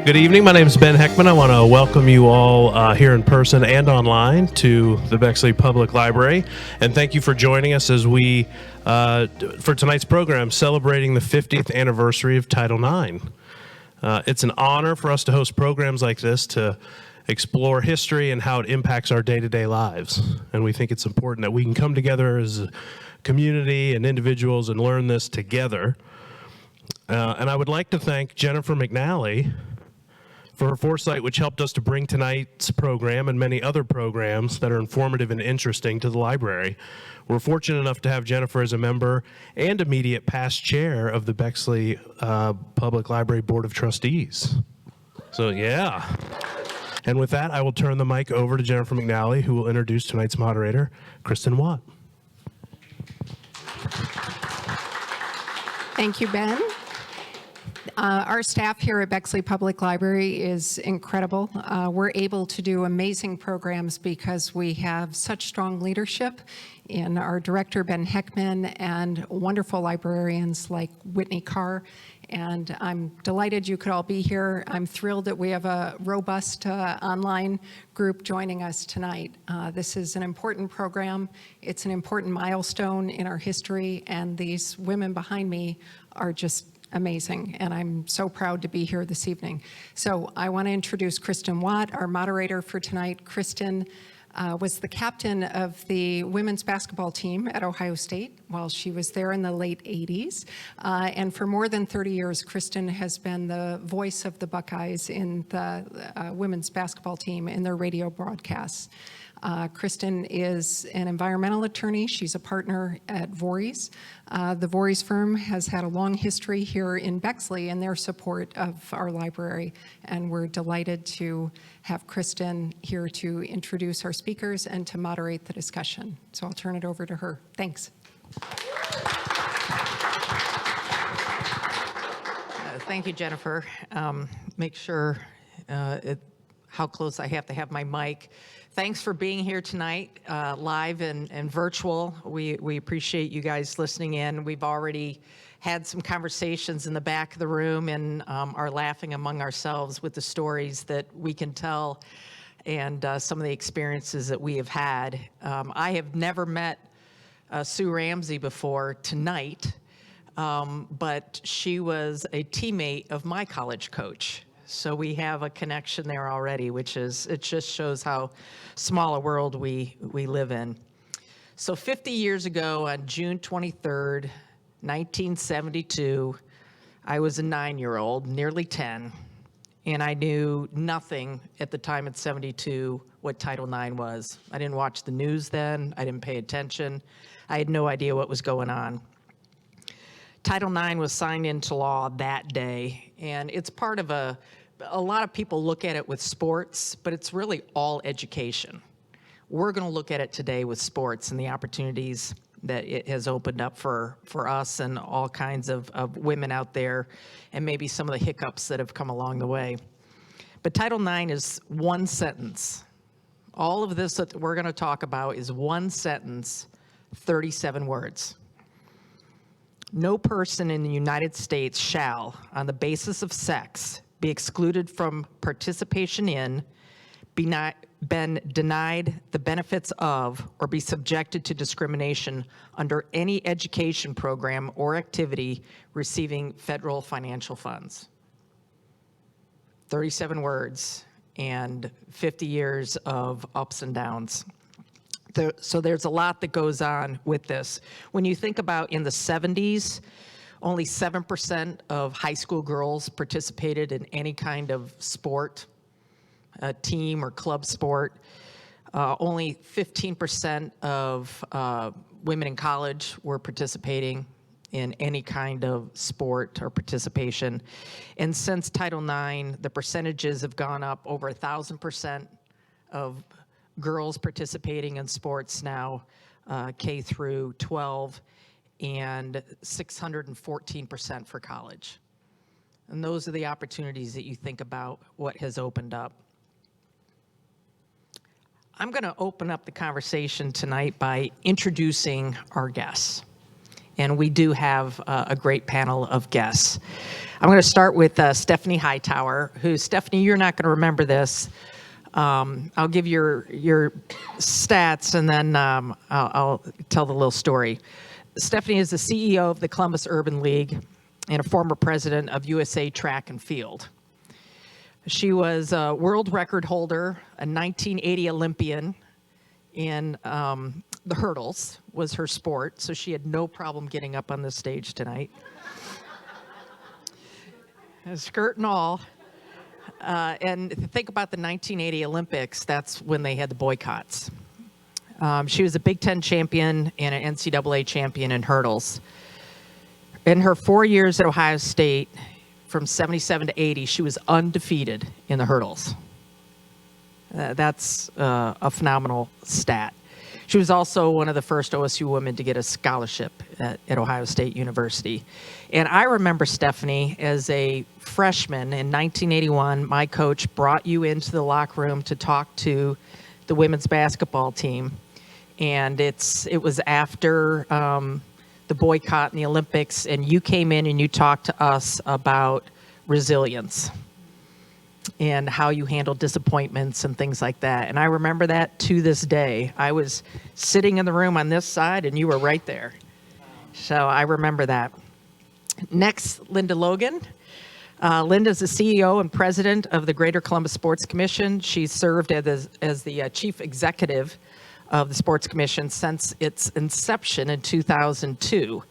Good evening. My name is Ben Heckman. I want to welcome you all here in person and online to the Bexley Public Library. And thank you for joining us as we, for tonight's program, celebrating the 50th anniversary of Title IX. It's an honor for us to host programs like this to explore history and how it impacts our day-to-day lives. And we think it's important that we can come together as a community and individuals and learn this together. And I would like to thank Jennifer McNally for her foresight, which helped us to bring tonight's program and many other programs that are informative and interesting to the library. We're fortunate enough to have Jennifer as a member and immediate past chair of the Bexley Public Library Board of Trustees. So, yeah. And with that, I will turn the mic over to Jennifer McNally, who will introduce tonight's moderator, Kristin Watt. Thank you, Ben. Our staff here at Bexley Public Library is incredible. We're able to do amazing programs because we have such strong leadership in our director, Ben Heckman, and wonderful librarians like Whitney Carr. And I'm delighted you could all be here. I'm thrilled that we have a robust online group joining us tonight. This is an important program. It's an important milestone in our history, and these women behind me are just amazing, and I'm so proud to be here this evening. So I want to introduce Kristin Watt, our moderator for tonight. Kristin was the captain of the women's basketball team at Ohio State while she was there in the late 80s. And for more than 30 years, Kristin has been the voice of the Buckeyes in the women's basketball team in their radio broadcasts. Kristin is an environmental attorney. She's a partner at Voorhees. The Voorhees firm has had a long history here in Bexley in their support of our library, and we're delighted to have Kristin here to introduce our speakers and to moderate the discussion. So I'll turn it over to her. Thanks. Thank you, Jennifer. Make sure how close I have to have my mic. Thanks for being here tonight, live and virtual. We appreciate you guys listening in. We've already had some conversations in the back of the room and are laughing among ourselves with the stories that we can tell and some of the experiences that we have had. I have never met Sue Ramsey before tonight, but she was a teammate of my college coach. So we have a connection there already, it just shows how small a world we live in. So 50 years ago on June 23rd, 1972, I was a 9-year-old, nearly 10, and I knew nothing at the time at 72 what Title IX was. I didn't watch the news then. I didn't pay attention. I had no idea what was going on. Title IX was signed into law that day, and it's part of a lot of people look at it with sports, but it's really all education. We're going to look at it today with sports and the opportunities that it has opened up for us and all kinds of women out there, and maybe some of the hiccups that have come along the way. But Title IX is one sentence. All of this that we're going to talk about is one sentence, 37 words. No person in the United States shall, on the basis of sex, be excluded from participation in, been denied the benefits of, or be subjected to discrimination under any education program or activity receiving federal financial funds. 37 words and 50 years of ups and downs. So there's a lot that goes on with this. When you think about in the 70s, only 7% of high school girls participated in any kind of sport, team or club sport. Only 15% of women in college were participating in any kind of sport or participation. And since Title IX, the percentages have gone up over 1,000% of girls participating in sports now, K through 12, and 614% for college. And those are the opportunities that you think about what has opened up. I'm going to open up the conversation tonight by introducing our guests. and we do have a great panel of guests. I'm going to start with Stephanie Hightower, who, Stephanie, you're not going to remember this. I'll give your stats, and then I'll tell the little story. Stephanie is the CEO of the Columbus Urban League and a former president of USA Track and Field. She was a world record holder, a 1980 Olympian in the hurdles was her sport, so she had no problem getting up on the stage tonight. Skirt and all. And think about the 1980 Olympics, that's when they had the boycotts. She was a Big Ten champion and an NCAA champion in hurdles. In her 4 years at Ohio State, from 77 to 80, she was undefeated in the hurdles. That's a phenomenal stat. She was also one of the first OSU women to get a scholarship at Ohio State University. And I remember, Stephanie, as a freshman in 1981, my coach brought you into the locker room to talk to the women's basketball team. And it was after the boycott in the Olympics, and you came in and you talked to us about resilience and how you handle disappointments and things like that. And I remember that to this day. I was sitting in the room on this side, and you were right there. So I remember that. Next, Linda Logan. Linda is the CEO and president of the Greater Columbus Sports Commission. She's served as the chief executive of the Sports Commission since its inception in 2002.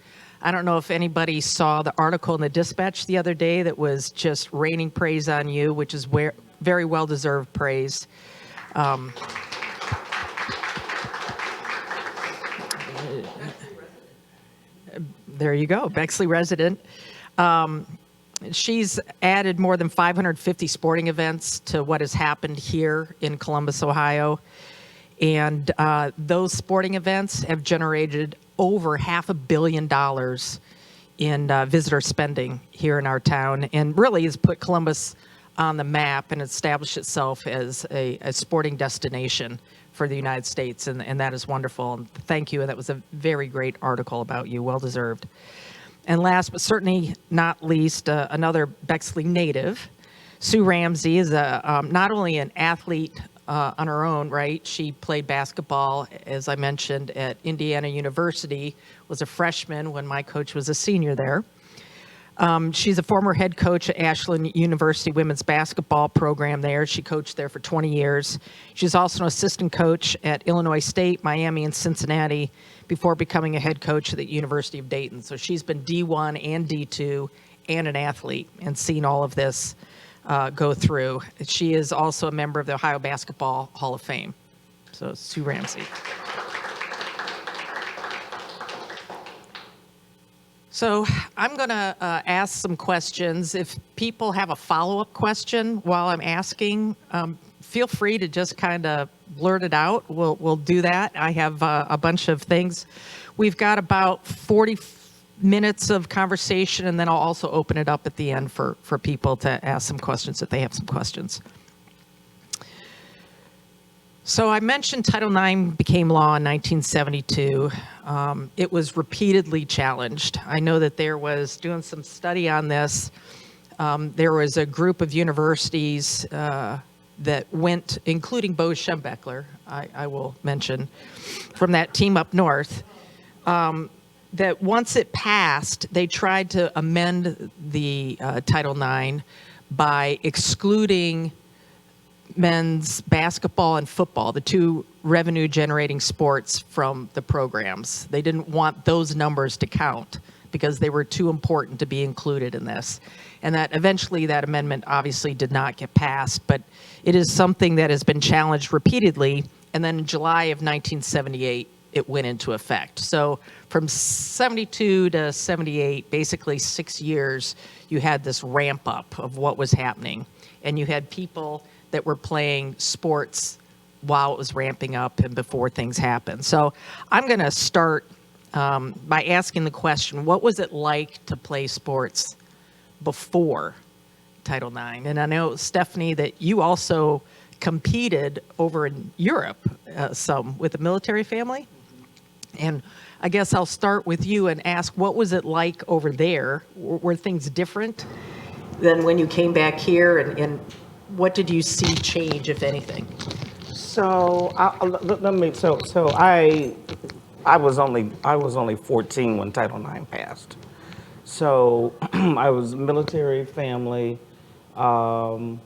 I don't know if anybody saw the article in the Dispatch the other day that was just raining praise on you, which is very well-deserved praise. There you go, Bexley resident. She's added more than 550 sporting events to what has happened here in Columbus, Ohio. And those sporting events have generated over $500 million in visitor spending here in our town, and really has put Columbus on the map and established itself as a sporting destination for the United States, and that is wonderful. And thank you. That was a very great article about you, well deserved. And last but certainly not least, another Bexley native, Sue Ramsey is not only an athlete on her own, right? She played basketball, as I mentioned, at Indiana University, was a freshman when my coach was a senior there. She's a former head coach at Ashland University women's basketball program there. She coached there for 20 years. She's also an assistant coach at Illinois State, Miami, and Cincinnati before becoming a head coach at the University of Dayton. So she's been D1 and D2 and an athlete and seen all of this go through. She is also a member of the Ohio Basketball Hall of Fame. So Sue Ramsey. So I'm going to ask some questions. If people have a follow-up question while I'm asking, feel free to just kind of blurt it out. We'll do that. I have a bunch of things. We've got about 40 minutes of conversation, and then I'll also open it up at the end for people to ask some questions if they have some questions. So I mentioned Title IX became law in 1972. It was repeatedly challenged. I know that there was, doing some study on this, there was a group of universities that went, including Bo Schembechler, I will mention, from that team up north, that once it passed, they tried to amend the Title IX by excluding men's basketball and football, the two revenue-generating sports, from the programs. They didn't want those numbers to count because they were too important to be included in this. And that eventually that amendment obviously did not get passed, but it is something that has been challenged repeatedly. And then in July of 1978, it went into effect. So from 72 to 78, basically 6 years, you had this ramp up of what was happening. And you had people that were playing sports while it was ramping up and before things happened. So I'm going to start by asking the question, what was it like to play sports before Title IX? And I know, Stephanie, that you also competed over in Europe some with a military family. And I guess I'll start with you and ask, what was it like over there? Were things different than when you came back here, and what did you see change, if anything? So I was only 14 when Title IX passed. So I was military family, and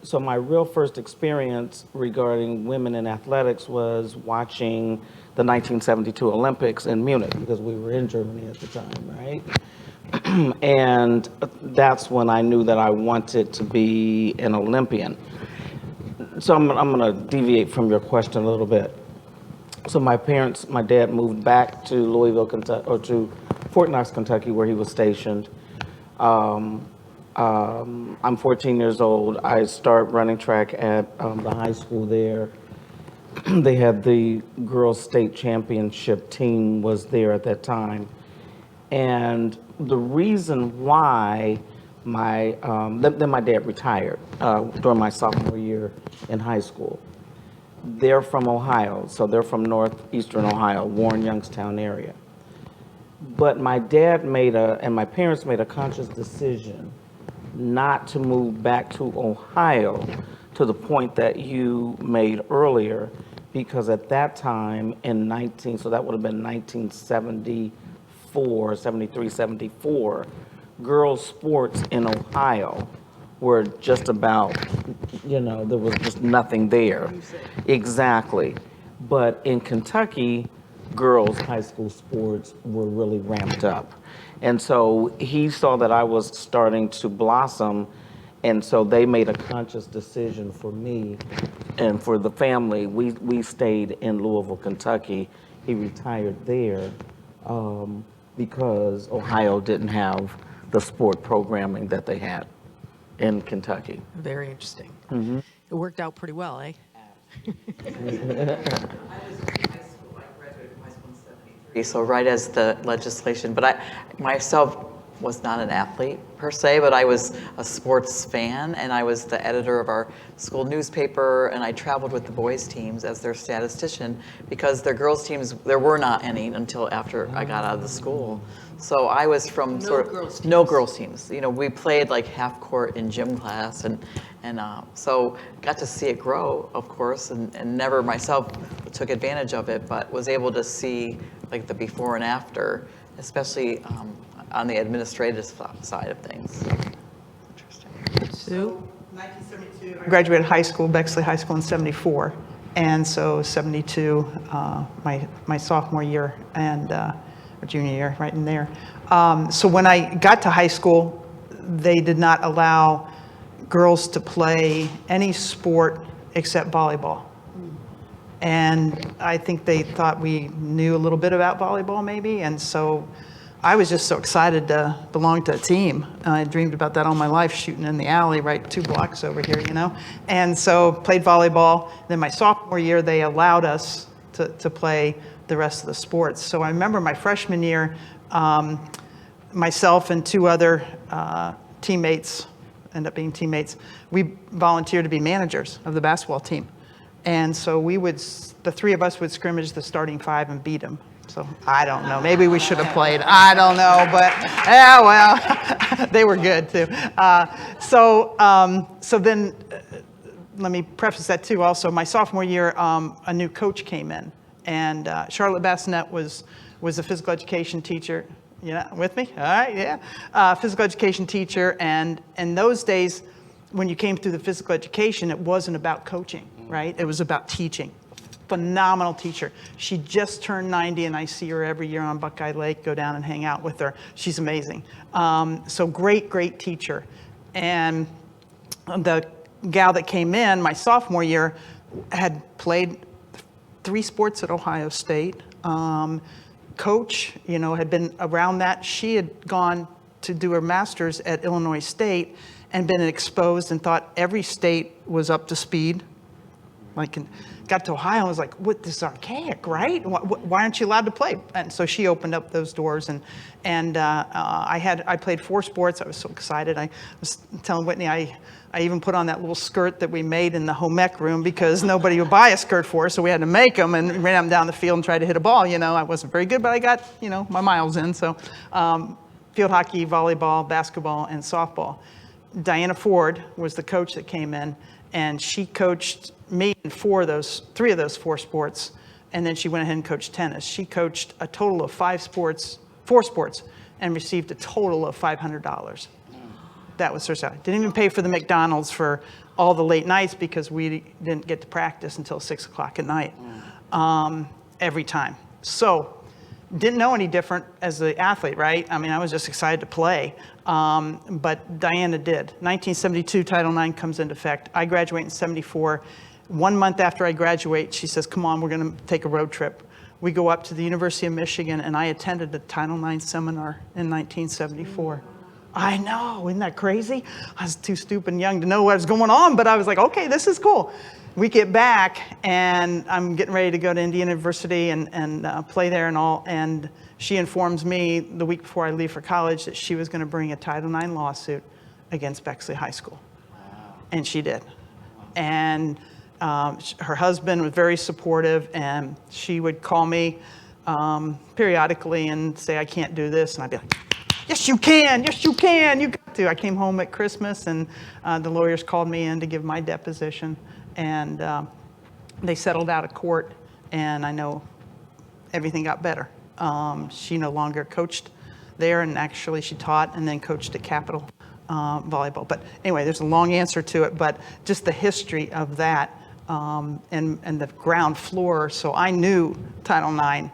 so my real first experience regarding women in athletics was watching the 1972 Olympics in Munich, because we were in Germany at the time, right? And that's when I knew that I wanted to be an Olympian. So I'm going to deviate from your question a little bit. So my dad moved back to Louisville, Kentucky, or to Fort Knox, Kentucky, where he was stationed. I'm 14 years old. I start running track at the high school there. They had the girls' state championship team was there at that time. And the reason why then my dad retired during my sophomore year in high school. They're from Ohio, so they're from northeastern Ohio, Warren, Youngstown area. But my dad and my parents made a conscious decision not to move back to Ohio to the point that you made earlier, because at that time so that would have been 1974, 73, 74, girls' sports in Ohio were just about, there was just nothing there. Exactly. But in Kentucky, girls' high school sports were really ramped up. And so he saw that I was starting to blossom, and so they made a conscious decision for me and for the family. We stayed in Louisville, Kentucky. He retired there because Ohio didn't have the sport programming that they had in Kentucky. Very interesting. Mm-hmm. It worked out pretty well, eh? So right as the legislation, but I myself was not an athlete per se, but I was a sports fan, and I was the editor of our school newspaper, and I traveled with the boys' teams as their statistician, because their girls' teams, there were not any until after I got out of the school. So I was from no girls' teams. We played like half court in gym class, and so got to see it grow, of course, and never myself took advantage of it, but was able to see like the before and after, especially on the administrative side of things. Interesting. Sue? 1972, I graduated high school, Bexley High School in 74. And so 72, my sophomore year and or junior year, right in there. So when I got to high school, they did not allow girls to play any sport except volleyball. And I think they thought we knew a little bit about volleyball maybe, and so I was just so excited to belong to a team. I dreamed about that all my life, shooting in the alley right 2 blocks over here, And so played volleyball. Then my sophomore year, they allowed us to play the rest of the sports. So I remember my freshman year, myself and 2 other teammates, end up being teammates, we volunteered to be managers of the basketball team. And so the 3 of us would scrimmage the starting 5 and beat them. So I don't know, maybe we should have played. I don't know, but yeah, well, they were good too. So then let me preface that too also. My sophomore year, a new coach came in, and Charlotte Bassinet was a physical education teacher. With me? All right, yeah. Physical education teacher, and in those days, when you came through the physical education, it wasn't about coaching, right? It was about teaching. Phenomenal teacher. She just turned 90, and I see her every year on Buckeye Lake, go down and hang out with her. She's amazing. So great teacher. And the gal that came in my sophomore year had played 3 sports at Ohio State. Coach, had been around that. She had gone to do her master's at Illinois State and been exposed and thought every state was up to speed. got to Ohio, I was like, what, this is archaic, right? Why aren't you allowed to play? And so she opened up those doors, and I played 4 sports. I was so excited. I was telling Whitney, I even put on that little skirt that we made in the home ec room because nobody would buy a skirt for us, so we had to make them and ran them down the field and tried to hit a ball. I wasn't very good, but I got, my miles in. So field hockey, volleyball, basketball, and softball. Diana Ford was the coach that came in, and she coached me in 3 of those 4 sports, and then she went ahead and coached tennis. She coached a total of 4 sports, and received a total of $500. That was her salary. Didn't even pay for the McDonald's for all the late nights because we didn't get to practice until 6 o'clock at night every time. So didn't know any different as an athlete, right? I mean, I was just excited to play. But Diana did. 1972, Title IX comes into effect. I graduate in 74. 1 month after I graduate, she says, come on, we're going to take a road trip. We go up to the University of Michigan, and I attended a Title IX seminar in 1974. I know, isn't that crazy? I was too stupid and young to know what was going on, but I was like, okay, this is cool. We get back, and I'm getting ready to go to Indiana University and play there and all, and she informs me the week before I leave for college that she was going to bring a Title IX lawsuit against Bexley High School. Wow. And she did. And her husband was very supportive, and she would call me periodically and say, I can't do this, and I'd be like, yes, you can, you got to. I came home at Christmas, and the lawyers called me in to give my deposition, and they settled out of court, and I know everything got better. She no longer coached there, and actually she taught and then coached at Capital volleyball. But anyway, there's a long answer to it, but just the history of that and the ground floor. So I knew Title IX.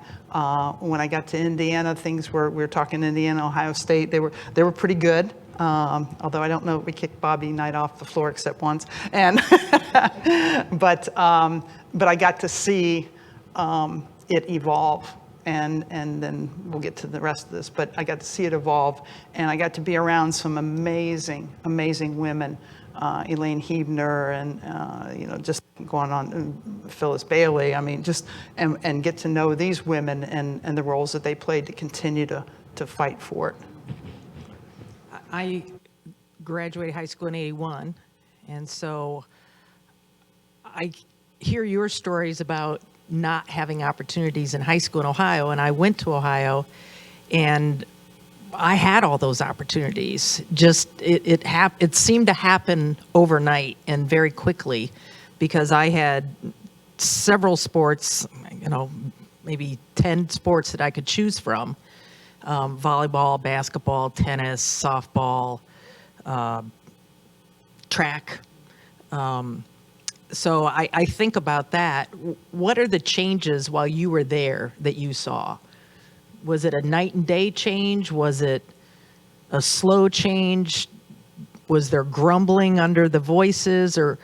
When I got to Indiana, we were talking Indiana, Ohio State, they were pretty good. Although I don't know if we kicked Bobby Knight off the floor except once. And but I got to see it evolve. And then we'll get to the rest of this, but I got to see it evolve, and I got to be around some amazing, amazing women, Elaine Huebner, and just going on, Phyllis Bailey. I mean, just and get to know these women and the roles that they played to continue to fight for it. I graduated high school in '81, and so I hear your stories about not having opportunities in high school in Ohio, and I went to Ohio, and I had all those opportunities. Just it seemed to happen overnight and very quickly, because I had several sports, maybe 10 sports that I could choose from: volleyball, basketball, tennis, softball, track. So I think about that. What are the changes while you were there that you saw? Was it a night and day change? Was it a slow change? Was there grumbling under the voices? Or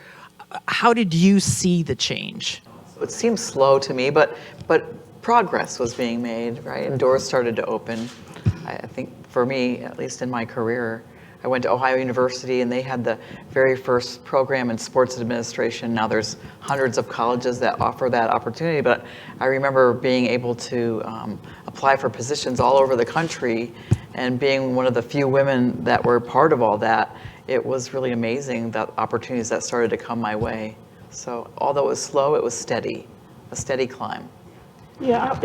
how did you see the change? It seemed slow to me, but progress was being made, right? And doors started to open. I think for me, at least in my career, I went to Ohio University, and they had the very first program in sports administration. Now there's hundreds of colleges that offer that opportunity, but I remember being able to apply for positions all over the country, and being one of the few women that were part of all that. It was really amazing, the opportunities that started to come my way. So although it was slow, it was steady, a steady climb. Yeah,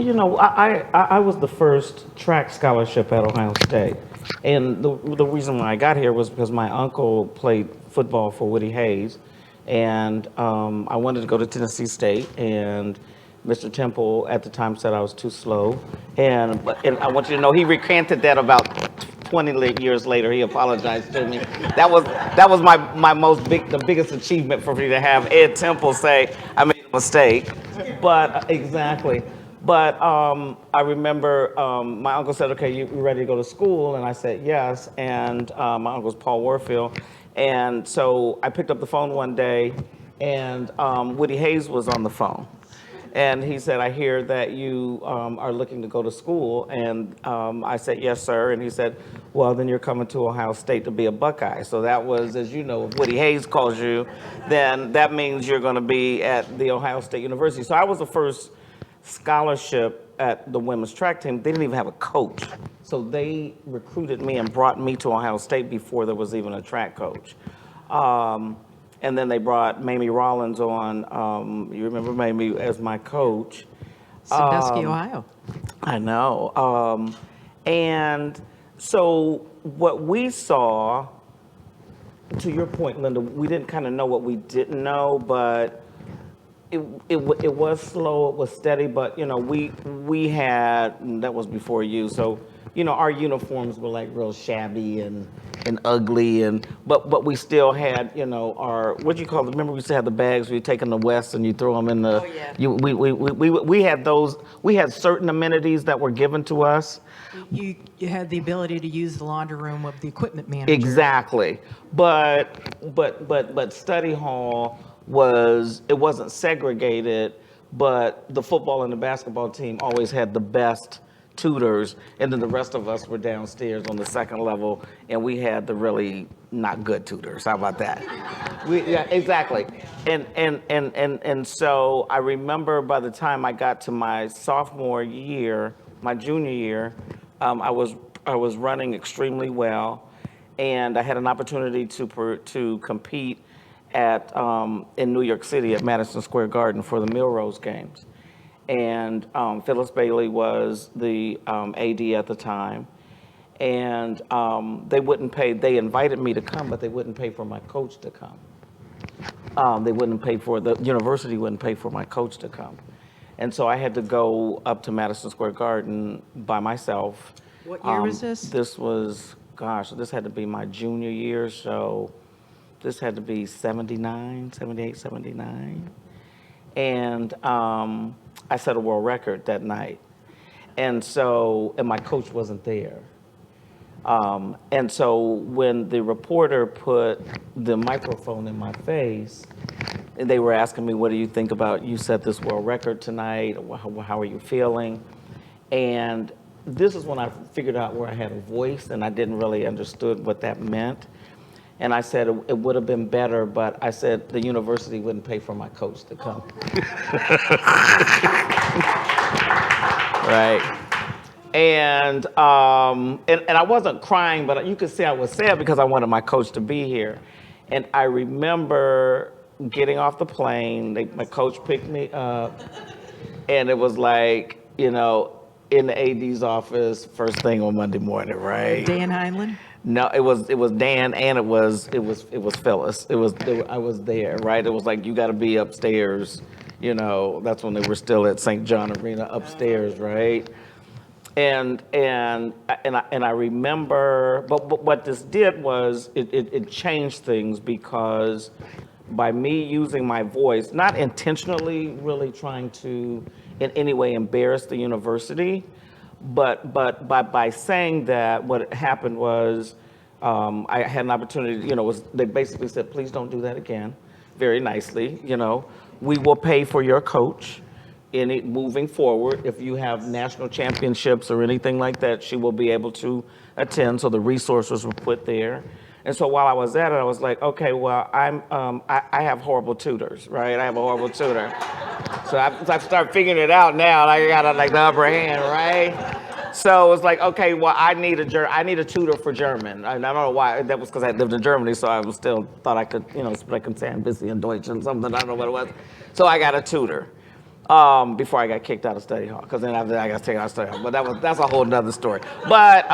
I was the first track scholarship at Ohio State. And the reason why I got here was because my uncle played football for Woody Hayes, and I wanted to go to Tennessee State, and Mr. Temple at the time said I was too slow, and I want you to know he recanted that about 20 years later. He apologized to me. That was the biggest achievement for me to have Ed Temple say I made a mistake. But exactly. But I remember my uncle said, okay, you ready to go to school? And I said, yes. And my uncle's Paul Warfield. And so I picked up the phone one day, and Woody Hayes was on the phone. And he said, I hear that you are looking to go to school. And I said, yes, sir. And he said, well, then you're coming to Ohio State to be a Buckeye. So that was, as you know, if Woody Hayes calls you, then that means you're going to be at the Ohio State University. So I was the first scholarship at the women's track team. They didn't even have a coach. So they recruited me and brought me to Ohio State before there was even a track coach. And then they brought Mamie Rollins on, you remember Mamie, as my coach. Sandusky, Ohio. I know. And so what we saw, to your point, Linda, we didn't kind of know what we didn't know, but it was slow, it was steady, but we had, and that was before you, so our uniforms were like real shabby and ugly, but we still had our, what do you call it? Remember we still had the bags where you take in the West and you throw them in the. Oh, yeah. We had those. We had certain amenities that were given to us. You had the ability to use the laundry room of the equipment manager. Exactly, but study hall wasn't segregated, but the football and the basketball team always had the best tutors, and then the rest of us were downstairs on the second level, and we had the really not good tutors. How about that? Yeah, exactly. And so I remember by the time I got to my sophomore year, my junior year, I was running extremely well, and I had an opportunity to compete at in New York City at Madison Square Garden for the Milrose games. And Phyllis Bailey was the AD at the time. And they wouldn't pay, they invited me to come, but they wouldn't pay for my coach to come. They wouldn't pay for, the university wouldn't pay for my coach to come. And so I had to go up to Madison Square Garden by myself. What year was this? This was, this had to be my junior year, so this had to be 78, 79. And I set a world record that night. And my coach wasn't there. And so when the reporter put the microphone in my face, and they were asking me, what do you think about, you set this world record tonight, how are you feeling? And this is when I figured out where I had a voice, and I didn't really understood what that meant. And I said it would have been better, but I said the university wouldn't pay for my coach to come. Right. And I wasn't crying, but you could see I was sad because I wanted my coach to be here. And I remember getting off the plane, my coach picked me up, and it was like, in the AD's office, first thing on Monday morning, right? Dan Heinlein? No, it was Dan, and it was Phyllis. I was there, right? It was like, you got to be upstairs. That's when they were still at St. John Arena upstairs, right? And I remember, but what this did was it changed things, because by me using my voice, not intentionally really trying to in any way embarrass the university, but by saying that, what happened was I had an opportunity, they basically said, please don't do that again, very nicely, we will pay for your coach moving forward. If you have national championships or anything like that, she will be able to attend, so the resources were put there. And so while I was at it, I was like, okay, well, I have horrible tutors, right? I have a horrible tutor. So I start figuring it out now, and I got like the upper hand, right? So it was like, okay, well, I need a tutor for German. I don't know why. That was because I lived in Germany, so I was still thought I could, sprechen sehr ein bisschen Deutsch and something. I don't know what it was. So I got a tutor before I got kicked out of study hall, because then after that I got taken out of study hall. But that's a whole nother story. But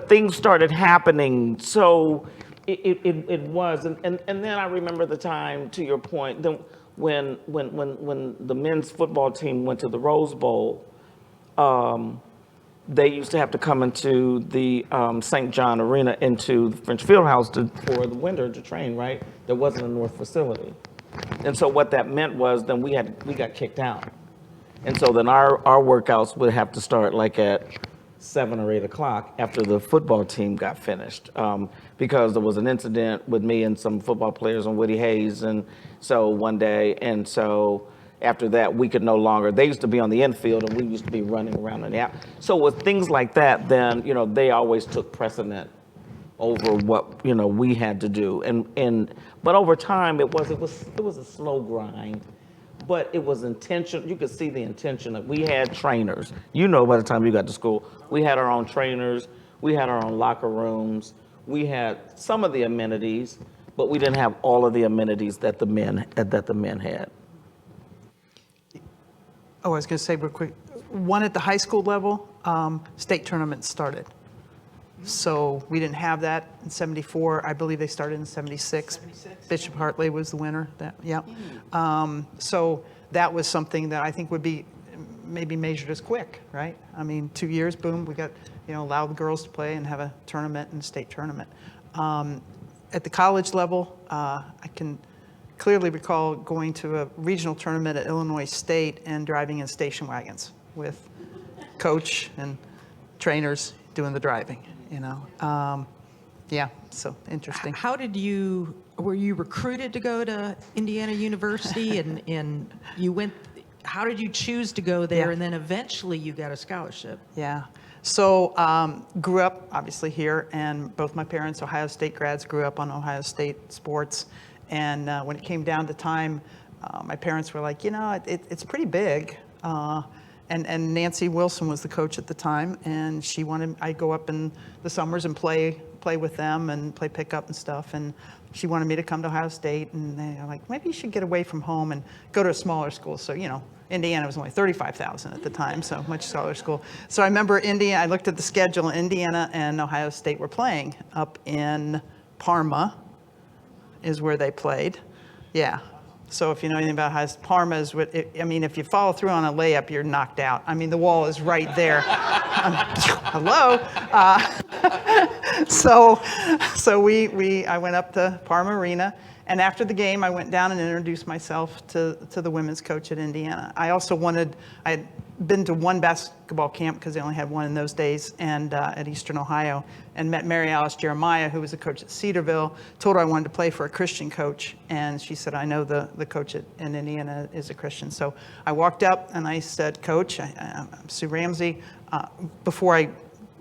things started happening. So it was, and then I remember the time, to your point, when the men's football team went to the Rose Bowl. They used to have to come into the St. John Arena, into the French Fieldhouse for the winter to train, right? There wasn't a North facility. And so what that meant was then we got kicked out. And so then our workouts would have to start like at 7 or 8 o'clock after the football team got finished, because there was an incident with me and some football players on Woody Hayes, and so one day, and so after that we could no longer. They used to be on the infield, and we used to be running around in the out. So with things like that, then they always took precedent over what we had to do, but over time it was a slow grind. But it was intentional. You could see the intention of, we had trainers. By the time you got to school, we had our own trainers. We had our own locker rooms. We had some of the amenities, but we didn't have all of the amenities that the men had. Oh, I was going to say real quick, one at the high school level, state tournaments started. So we didn't have that in 74. I believe they started in 76. Bishop Hartley was the winner. So that was something that I think would be maybe measured as quick, right? I mean, 2 years, boom, we got, allow the girls to play and have a tournament and state tournament. At the college level, I can clearly recall going to a regional tournament at Illinois State and driving in station wagons with coach and trainers doing the driving. So interesting. Were you recruited to go to Indiana University and you went, how did you choose to go there? Yeah. And then eventually you got a scholarship. Yeah. So grew up obviously here, and both my parents, Ohio State grads, grew up on Ohio State sports. And when it came down to time, my parents were like, it's pretty big. And Nancy Wilson was the coach at the time, and she wanted I go up in the summers and play with them and play pickup and stuff. And she wanted me to come to Ohio State, and they were like, maybe you should get away from home and go to a smaller school. So Indiana was only 35,000 at the time, so much smaller school. So I remember Indiana. I looked at the schedule. Indiana and Ohio State were playing up in Parma, is where they played. Yeah. So if you know anything about how Parma is, if you follow through on a layup, you're knocked out. I mean, the wall is right there. Hello. So I went up to Parma Arena, and after the game, I went down and introduced myself to the women's coach at Indiana. I also I had been to one basketball camp because they only had one in those days, and at Eastern Ohio, and met Mary Alice Jeremiah, who was a coach at Cedarville. Told her I wanted to play for a Christian coach, and she said, I know the coach in Indiana is a Christian. So I walked up and I said, Coach, I'm Sue Ramsey. Before I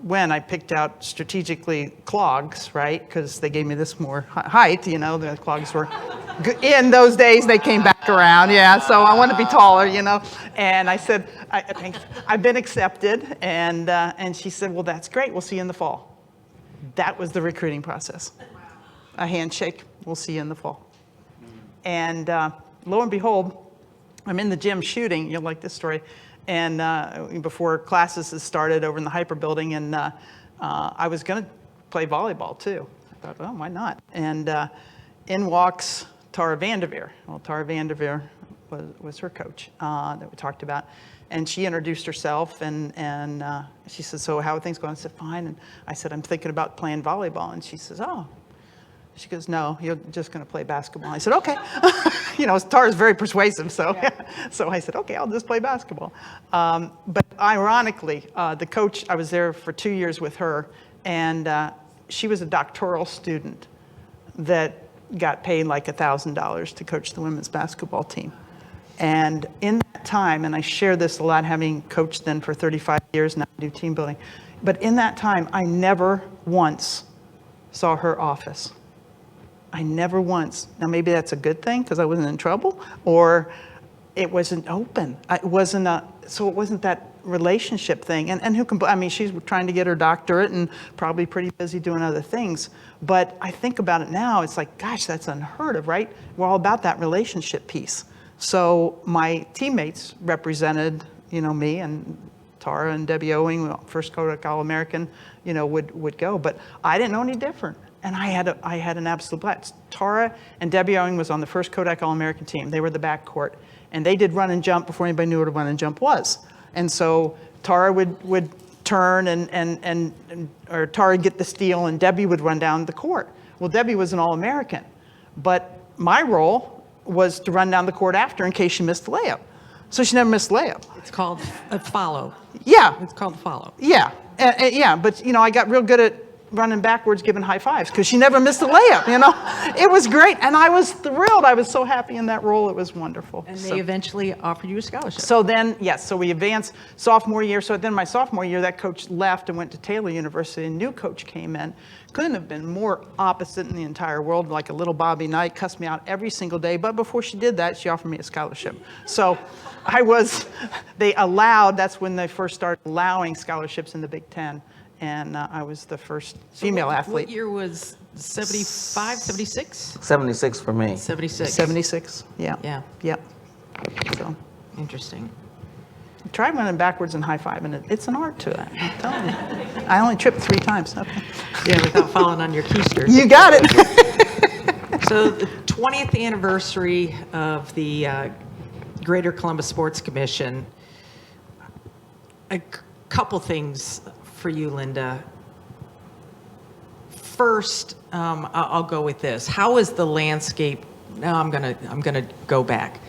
went, I picked out strategically clogs, right? Because they gave me this more height, the clogs were good. In those days, they came back around, yeah, so I want to be taller, And I said, I think I've been accepted, and she said, well, that's great, we'll see you in the fall. That was the recruiting process. A handshake, we'll see you in the fall. And lo and behold, I'm in the gym shooting, you'll like this story, and before classes had started over in the Hyper building, and I was going to play volleyball too. I thought, well, why not? And in walks Tara Vanderveer. Well, Tara Vanderveer was her coach that we talked about. And she introduced herself, and she said, so how are things going? I said, fine. And I said, I'm thinking about playing volleyball. And she says, oh. She goes, no, you're just going to play basketball. I said, okay. Tara's very persuasive, so so I said, okay, I'll just play basketball. But ironically, the coach, I was there for 2 years with her, and she was a doctoral student that got paid like $1,000 to coach the women's basketball team. And in that time, and I share this a lot, having coached then for 35 years, now I do team building, but in that time, I never once saw her office. I never once. Now maybe that's a good thing because I wasn't in trouble, or it wasn't open. It wasn't that relationship thing. And who can, she's trying to get her doctorate and probably pretty busy doing other things. But I think about it now, it's like, gosh, that's unheard of, right? We're all about that relationship piece. So my teammates represented, me, and Tara and Debbie Owing, first Kodak All-American, would go. But I didn't know any different. And I had an absolute blast. Tara and Debbie Owing was on the first Kodak All-American team. They were the backcourt. And they did run and jump before anybody knew what a run and jump was. And so Tara would turn or Tara would get the steal, and Debbie would run down the court. Well, Debbie was an All-American. But my role was to run down the court after in case she missed the layup. So she never missed the layup. It's called a follow. Yeah. It's called a follow. Yeah. Yeah, but I got real good at running backwards, giving high fives because she never missed a layup. It was great, and I was thrilled. I was so happy in that role. It was wonderful. And they eventually offered you a scholarship. So then, yes, so we advanced sophomore year. So then my sophomore year, that coach left and went to Taylor University. A new coach came in. Couldn't have been more opposite in the entire world, like a little Bobby Knight, cussed me out every single day. But before she did that, she offered me a scholarship. So that's when they first started allowing scholarships in the Big Ten. And I was the first female athlete. What year was 75, 76? 76 for me. 76. 76, yeah. Yeah. Yep. So Interesting. try running backwards and high five, and it's an art to it. I'm telling you. I only tripped 3 times. Okay. Yeah, without falling on your keister. You got it. So the 20th anniversary of the Greater Columbus Sports Commission. A couple things for you, Linda. First, I'll go with this. How is the landscape? Now I'm gonna go back.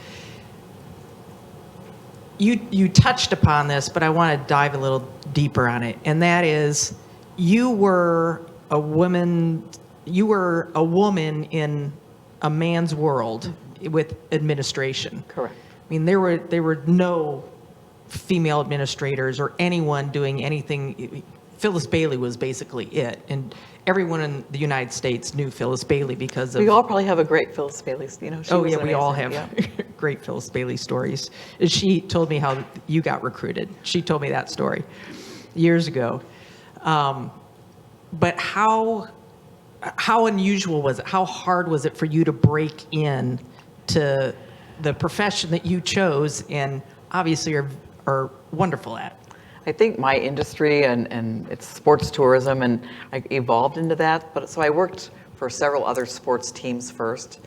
You touched upon this, but I want to dive a little deeper on it, and that is, you were a woman in a man's world with administration. Correct. I mean, there were no female administrators or anyone doing anything. Phyllis Bailey was basically it, and everyone in the United States knew Phyllis Bailey because of. We all probably have a great Phyllis Bailey, she Oh was yeah, we all amazing, have yeah. great Phyllis Bailey stories. She told me how you got recruited. She told me that story years ago. But how unusual was it? How hard was it for you to break in to the profession that you chose and obviously are wonderful at? I think my industry and it's sports tourism, and I evolved into that. But so I worked for several other sports teams first,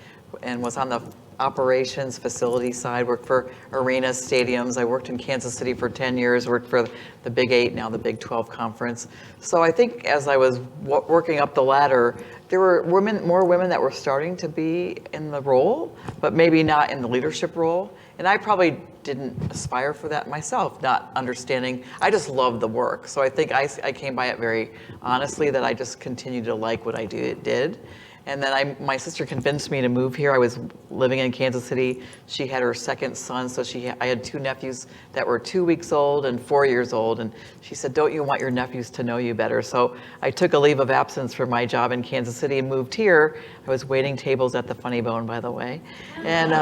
and was on the operations facility side. Worked for arenas, stadiums. I worked in Kansas City for 10 years. Worked for the Big 8, now the Big 12 conference. So I think as I was working up the ladder, there were more women that were starting to be in the role, but maybe not in the leadership role. And I probably didn't aspire for that myself, not understanding. I just loved the work. So I think I came by it very honestly, that I just continued to like what I did. And then my sister convinced me to move here. I was living in Kansas City. She had her second son, so I had 2 nephews that were 2 weeks old and 4 years old. And she said, "Don't you want your nephews to know you better?" So I took a leave of absence from my job in Kansas City and moved here. I was waiting tables at the Funny Bone, by the way. And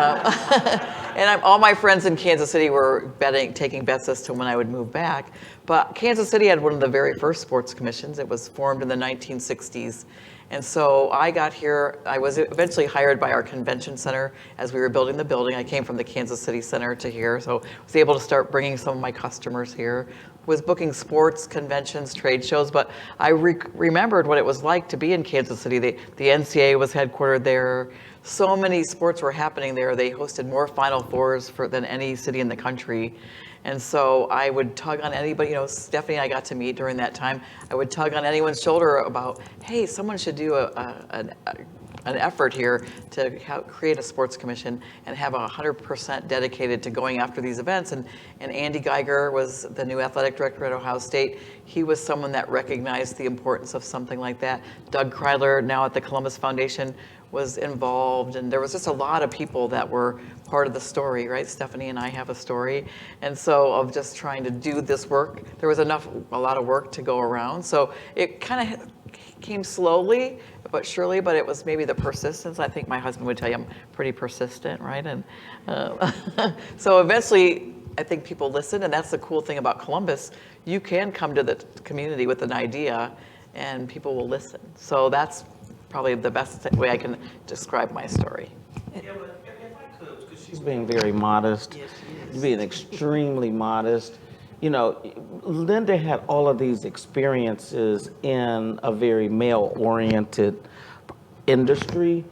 all my friends in Kansas City were taking bets as to when I would move back. But Kansas City had one of the very first sports commissions. It was formed in the 1960s. And so I got here. I was eventually hired by our convention center as we were building the building. I came from the Kansas City Center to here, so I was able to start bringing some of my customers here. Was booking sports, conventions, trade shows, but I remembered what it was like to be in Kansas City. The NCAA was headquartered there. So many sports were happening there. They hosted more Final Fours than any city in the country. And so I would tug on anybody, Stephanie and I got to meet during that time. I would tug on anyone's shoulder about, hey, someone should do an effort here to create a sports commission and have 100% dedicated to going after these events. And Andy Geiger was the new athletic director at Ohio State. He was someone that recognized the importance of something like that. Doug Kryler, now at the Columbus Foundation, was involved, and there was just a lot of people that were part of the story, right? Stephanie and I have a story, and so of just trying to do this work, there was a lot of work to go around. So it kind of came slowly, but surely, but it was maybe the persistence. I think my husband would tell you I'm pretty persistent, right? And so eventually, I think people listen, and that's the cool thing about Columbus. You can come to the community with an idea, and people will listen. So that's probably the best way I can describe my story. Yeah, but if I could, because she's being very modest, being extremely modest. Linda had all of these experiences in a very male-oriented industry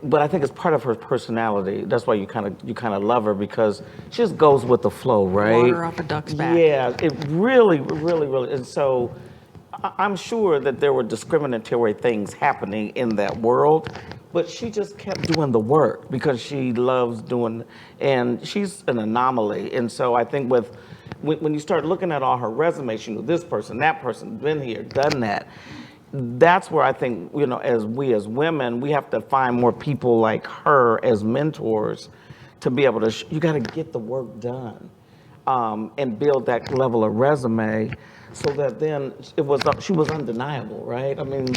but I think it's part of her personality. That's why you kind of love her, because she just goes with the flow, right? Water off a duck's back. Yeah, it really, really, really. And so I'm sure that there were discriminatory things happening in that world, but she just kept doing the work because she loves doing, and she's an anomaly. And so I think when you start looking at all her resume, she knew this person, that person, been here, done that. That's where I think, as women, we have to find more people like her as mentors to be able to, you got to get the work done and build that level of resume so that then she was undeniable, right? I mean,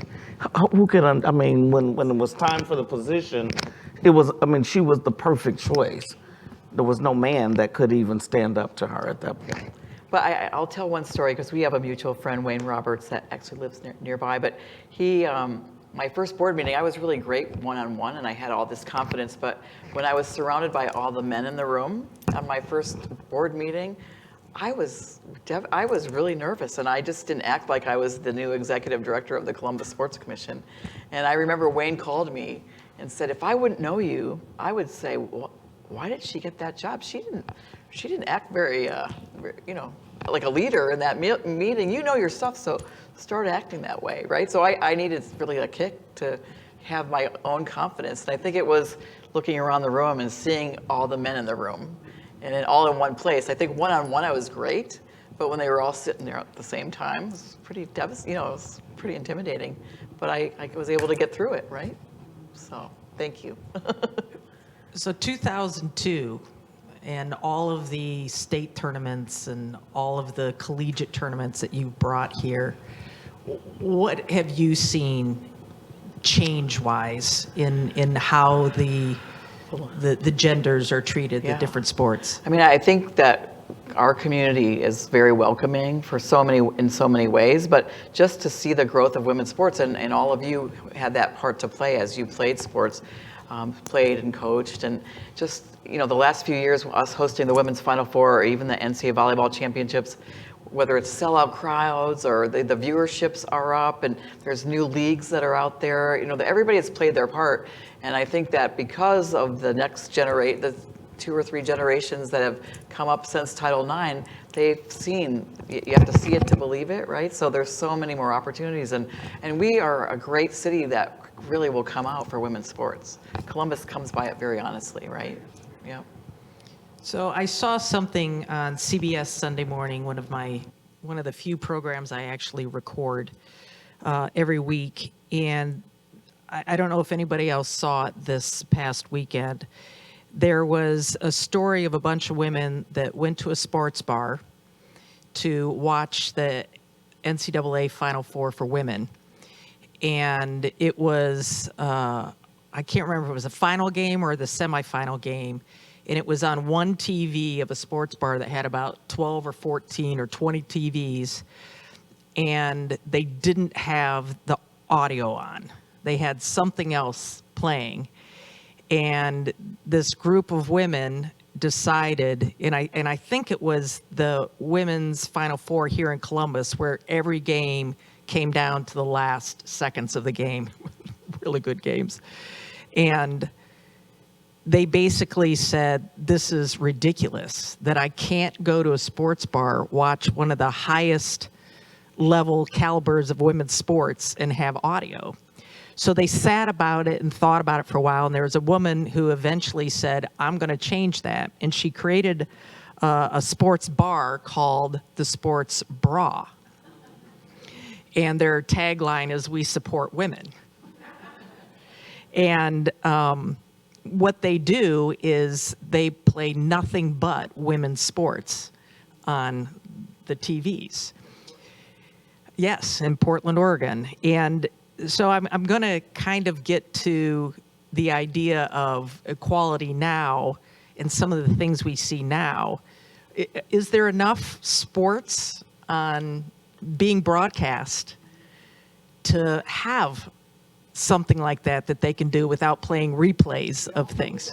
who could, when it was time for the position, she was the perfect choice. There was no man that could even stand up to her at that point. But I'll tell one story because we have a mutual friend, Wayne Roberts, that actually lives nearby. But he, my first board meeting, I was really great one-on-one, and I had all this confidence. But when I was surrounded by all the men in the room on my first board meeting, I was really nervous, and I just didn't act like I was the new executive director of the Columbus Sports Commission. And I remember Wayne called me and said, if I wouldn't know you, I would say, well, why did she get that job? She didn't act very, like a leader in that meeting. You know your stuff, so start acting that way, right? So I needed really a kick to have my own confidence. And I think it was looking around the room and seeing all the men in the room and all in one place. I think one-on-one I was great, but when they were all sitting there at the same time, it was pretty it was pretty intimidating. But I was able to get through it, right? So thank you. So 2002, and all of the state tournaments and all of the collegiate tournaments that you brought here, what have you seen change-wise in how the genders are treated, the different sports? I mean, I think that our community is very welcoming in so many ways, but just to see the growth of women's sports, and all of you had that part to play as you played sports, played and coached, and just, the last few years, us hosting the Women's Final Four or even the NCAA Volleyball Championships, whether it's sellout crowds or the viewerships are up, and there's new leagues that are out there, everybody has played their part. And I think that because of the next generation, the 2 or 3 generations that have come up since Title IX, they've seen, you have to see it to believe it, right? So there's so many more opportunities, and we are a great city that really will come out for women's sports. Columbus comes by it very honestly, right? Yeah. So I saw something on CBS Sunday Morning, one of the few programs I actually record every week, and I don't know if anybody else saw it this past weekend. There was a story of a bunch of women that went to a sports bar to watch the NCAA Final Four for women. And it was, I can't remember if it was a final game or the semifinal game. And it was on one TV of a sports bar that had about 12 or 14 or 20 TVs. And they didn't have the audio on. They had something else playing. And this group of women decided, and I think it was the women's Final Four here in Columbus, where every game came down to the last seconds of the game. Really good games. And they basically said, this is ridiculous, that I can't go to a sports bar, watch one of the highest level calibers of women's sports and have audio. So they sat about it and thought about it for a while, and there was a woman who eventually said, I'm going to change that. And she created a sports bar called the Sports Bra. And their tagline is, we support women. And what they do is they play nothing but women's sports on the TVs. Yes, in Portland, Oregon. And so I'm going to kind of get to the idea of equality now and some of the things we see now. Is there enough sports on being broadcast to have something like that they can do without playing replays of things?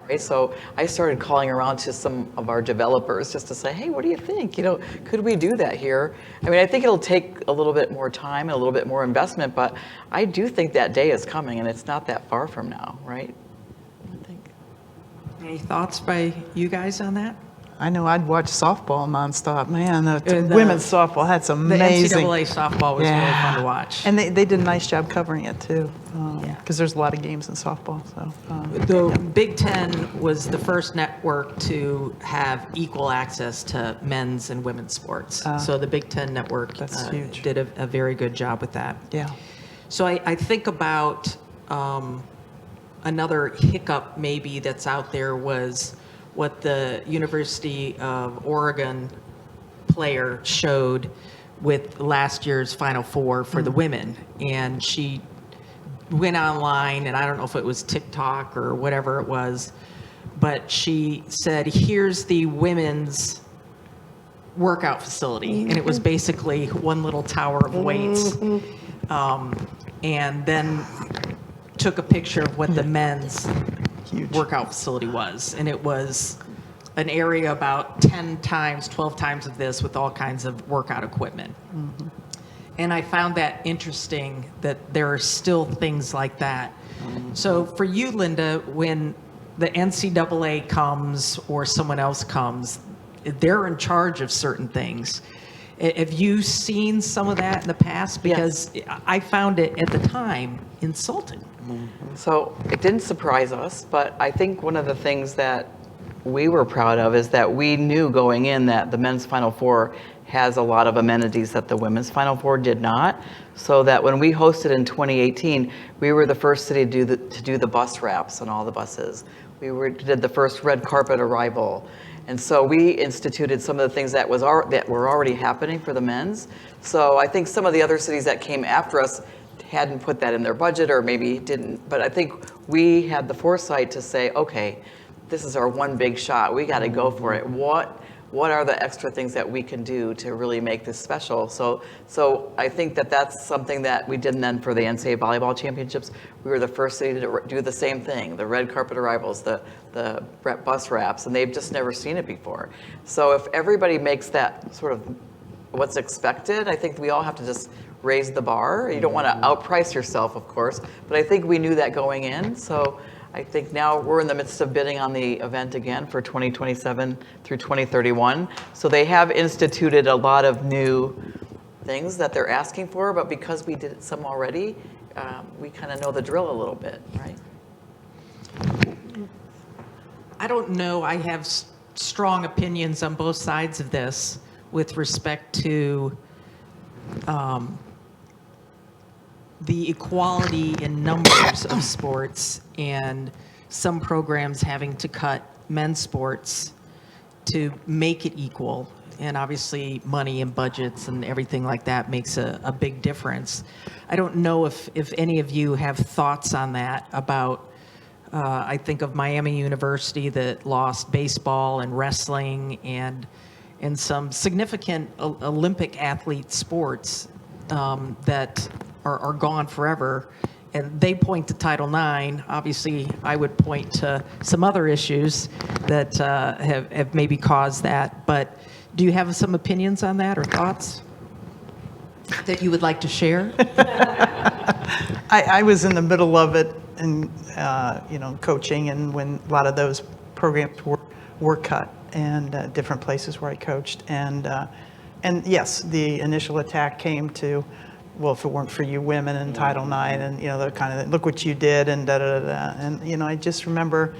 Right? So I started calling around to some of our developers just to say, hey, what do you think? Could we do that here? I mean, I think it'll take a little bit more time and a little bit more investment, but I do think that day is coming, and it's not that far from now, right? I think. Any thoughts by you guys on that? I know I'd watch softball nonstop. Man, The- women's softball, that's The amazing. NCAA softball was really fun to watch. And they did a nice job covering it too, Yeah. because there's a lot of games in softball. So The Big Ten was the first network to have equal access to men's and women's sports. So the Big Ten network That's huge. did a very good job with that. yeah, So I think about another hiccup maybe that's out there was what the University of Oregon player showed with last year's Final Four for the women. And she went online, and I don't know if it was TikTok or whatever it was, but she said, here's the women's workout facility. And it was basically one little tower of weights. And then took a picture of what the men's huge. workout facility was. And it was an area about 10 times, 12 times of this with all kinds of workout equipment. And I found that interesting that there are still things like that. So for you, Linda, when the NCAA comes or someone else comes, they're in charge of certain things. Have you seen some of that in the past? Because I found it at the time insulting. So it didn't surprise us, but I think one of the things that we were proud of is that we knew going in that the men's Final Four has a lot of amenities that the women's Final Four did not. So that when we hosted in 2018, we were the first city to do the bus wraps on all the buses. We did the first red carpet arrival. And so we instituted some of the things that were already happening for the men's. So I think some of the other cities that came after us hadn't put that in their budget or maybe didn't. But I think we had the foresight to say, okay, this is our one big shot. We got to go for it. What are the extra things that we can do to really make this special? So I think that that's something that we did then for the NCAA volleyball championships. We were the first city to do the same thing, the red carpet arrivals, the bus wraps, and they've just never seen it before. So if everybody makes that sort of what's expected, I think we all have to just raise the bar. You don't want to outprice yourself, of course, but I think we knew that going in. So I think now we're in the midst of bidding on the event again for 2027 through 2031. So they have instituted a lot of new things that they're asking for, but because we did some already, we kind of know the drill a little bit, right? I don't know. I have strong opinions on both sides of this with respect to the equality in numbers of sports and some programs having to cut men's sports to make it equal. And obviously money and budgets and everything like that makes a big difference. I don't know if any of you have thoughts on that about, I think of Miami University that lost baseball and wrestling and some significant Olympic athlete sports that are gone forever, and they point to Title IX. Obviously, I would point to some other issues that have maybe caused that, but do you have some opinions on that or thoughts that you would like to share? I was in the middle of it and coaching, and when a lot of those programs were cut and different places where I coached, and yes, the initial attack came to, well, if it weren't for you women and Title IX and, the kind of, look what you did and da-da-da-da. And, I just remember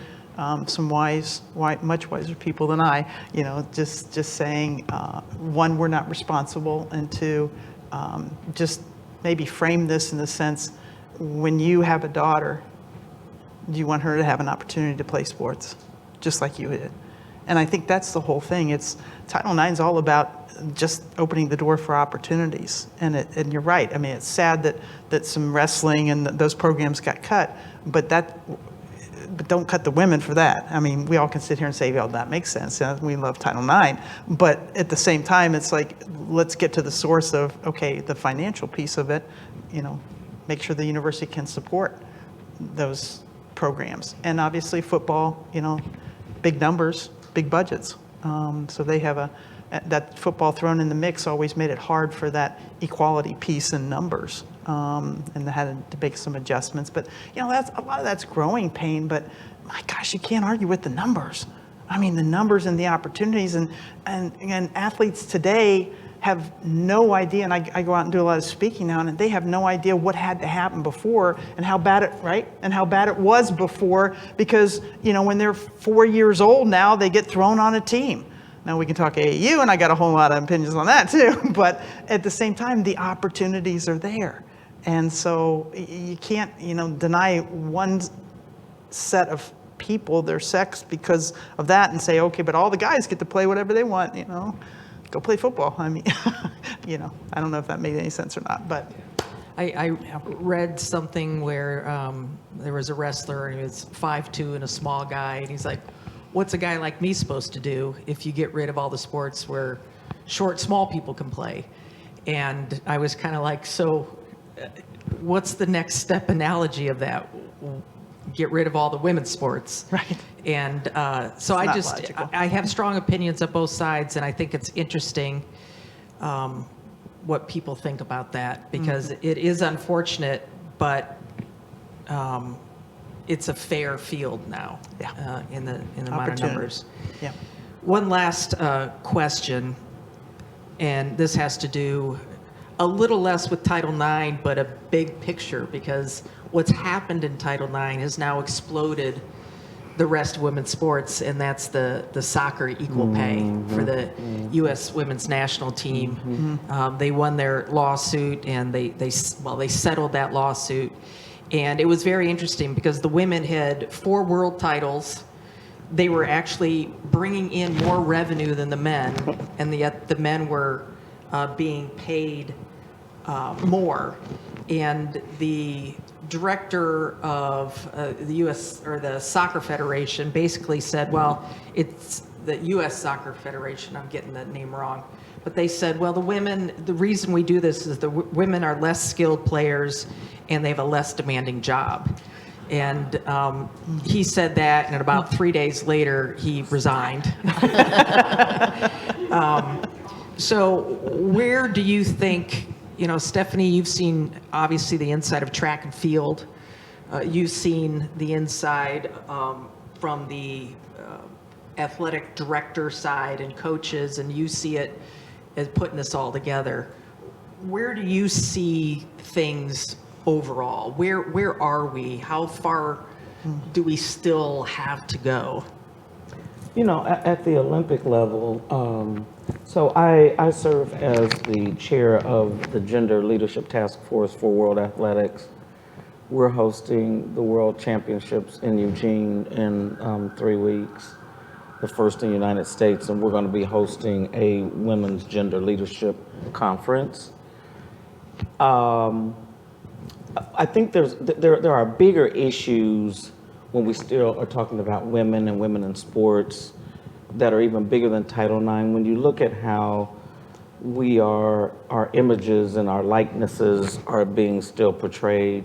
some much wiser people than I, just saying, one, we're not responsible, and two, just maybe frame this in the sense, when you have a daughter, do you want her to have an opportunity to play sports, just like you did? And I think that's the whole thing. Title IX is all about just opening the door for opportunities. And you're right. I mean, it's sad that some wrestling and those programs got cut, but don't cut the women for that. I mean, we all can sit here and say, well, that makes sense. We love Title IX. But at the same time, it's like, let's get to the source of, okay, the financial piece of it, make sure the university can support those programs. And obviously football, big numbers, big budgets. So they have that football thrown in the mix always made it hard for that equality piece in numbers. And they had to make some adjustments. But, that's a lot of that's growing pain. But my gosh, you can't argue with the numbers. I mean, the numbers and the opportunities, and athletes today have no idea, and I go out and do a lot of speaking now, and they have no idea what had to happen before and how bad it was before, because, you know, when they're 4 years old now, they get thrown on a team. Now we can talk AAU, and I got a whole lot of opinions on that too, but at the same time, the opportunities are there. And so you can't, you know, deny one set of people their sex because of that and say, okay, but all the guys get to play whatever they want, you know. Go play football. I mean, you know, I don't know if that made any sense or not, but. I read something where there was a wrestler, and he was 5'2" and a small guy, and he's like, what's a guy like me supposed to do if you get rid of all the sports where short, small people can play? And I was kind of like, so what's the next step analogy of that? Get rid of all the women's sports. Right. And so I have strong opinions on both sides, and I think it's interesting what people think about that, because it is unfortunate, but it's a fair field now in the amount of numbers. Yeah. One last question, and this has to do a little less with Title IX, but a big picture, because what's happened in Title IX has now exploded the rest of women's sports, and that's the soccer equal pay for the U.S. women's national team. They won their lawsuit, and they settled that lawsuit. And it was very interesting because the women had 4 world titles. They were actually bringing in more revenue than the men, and yet the men were being paid more. And the director of the U.S. or the Soccer Federation basically said, well, it's the U.S. Soccer Federation, I'm getting the name wrong, but they said, well, the reason we do this is the women are less skilled players and they have a less demanding job. And he said that, and about 3 days later, he resigned. So where do you think, you know, Stephanie, you've seen obviously the inside of track and field. You've seen the inside from the athletic director side and coaches, and you see it as putting this all together. Where do you see things overall? Where are we? How far do we still have to go? You know, at the Olympic level, so I serve as the chair of the Gender Leadership Task Force for World Athletics. We're hosting the World Championships in Eugene in 3 weeks, the first in the United States, and we're going to be hosting a women's gender leadership conference. I think there are bigger issues when we still are talking about women and women in sports that are even bigger than Title IX. When you look at how our images and our likenesses are being still portrayed,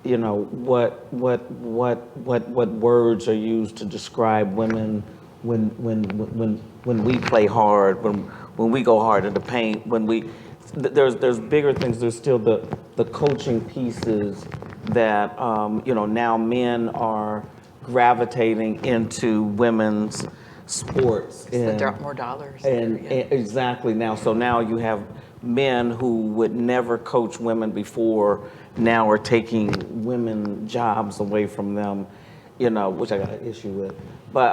you know, what words are used to describe women when we play hard, when we go hard in the paint, there's bigger things. There's still the coaching pieces that you know, now men are gravitating into women's sports. There are more dollars. And exactly now, so now you have men who would never coach women before now are taking women jobs away from them, you know, which I got an issue with. But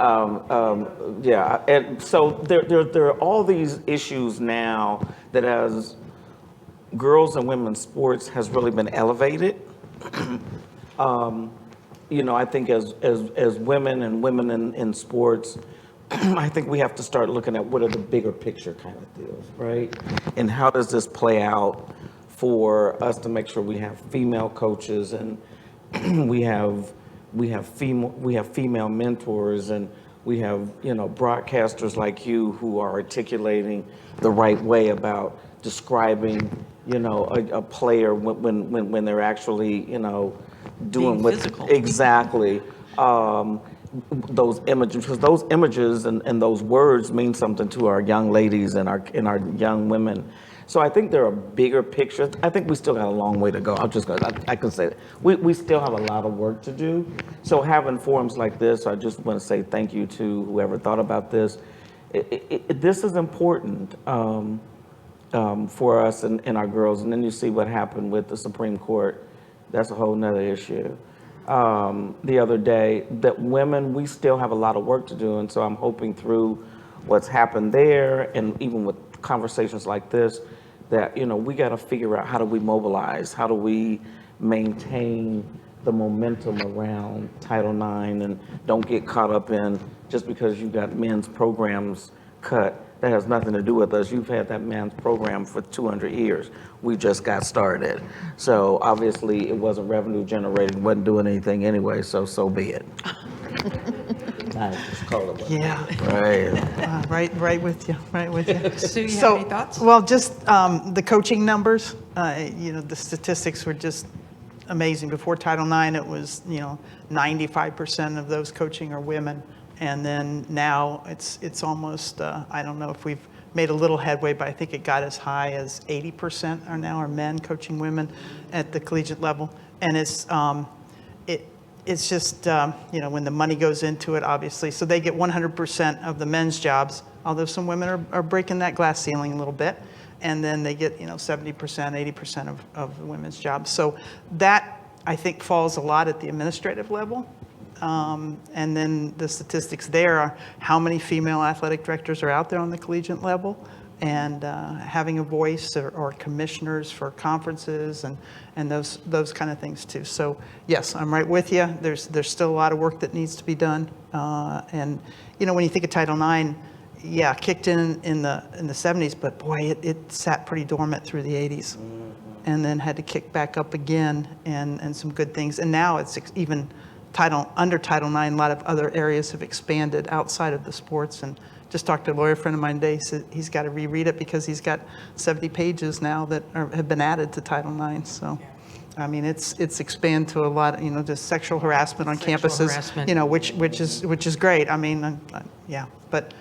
yeah, and so there are all these issues now that as girls and women's sports has really been elevated. You know, I think as women and women in sports, I think we have to start looking at what are the bigger picture kind of deals, right? And how does this play out for us to make sure we have female coaches and we have female mentors, and we have, you know, broadcasters like you who are articulating the right way about describing, you know, a player when they're actually, you know, doing what physical. Exactly. Those images, because those images and those words mean something to our young ladies and our young women. So I think there are bigger pictures. I think we still got a long way to go. I could say that. We still have a lot of work to do. So having forums like this, I just want to say thank you to whoever thought about this. This is important for us and our girls. And then you see what happened with the Supreme Court. That's a whole nother issue. The other day, that women, we still have a lot of work to do. And so I'm hoping through what's happened there, and even with conversations like this, that, we got to figure out how do we mobilize, how do we maintain the momentum around Title IX, and don't get caught up in just because you got men's programs cut. That has nothing to do with us. You've had that men's program for 200 years. We just got started. So obviously it wasn't revenue generating, wasn't doing anything anyway, so be it. Just call it. Yeah. Right. Right with you. Right with you. Sue, you have any thoughts? Well, just the coaching numbers. The statistics were just amazing. Before Title IX, it was 95% of those coaching are women, and then now it's almost I don't know if we've made a little headway, but I think it got as high as 80% are men coaching women at the collegiate level, and it's just, when the money goes into it, obviously. So they get 100% of the men's jobs, although some women are breaking that glass ceiling a little bit. And then they get, 70%, 80% of the women's jobs. So that, I think, falls a lot at the administrative level. And then the statistics there are how many female athletic directors are out there on the collegiate level, and having a voice, or commissioners for conferences, and those kind of things too. So yes, I'm right with you. There's still a lot of work that needs to be done. And when you think of Title IX, yeah, kicked in the 70s, but boy, it sat pretty dormant through the 80s, and then had to kick back up again, and some good things. And now it's even under Title IX, a lot of other areas have expanded outside of the sports. And just talked to a lawyer friend of mine today. He said he's got to reread it because he's got 70 pages now that have been added to Title IX. So, I mean, it's expanded to a lot. Just sexual harassment on campuses. Harassment. Which is great. I mean, yeah. But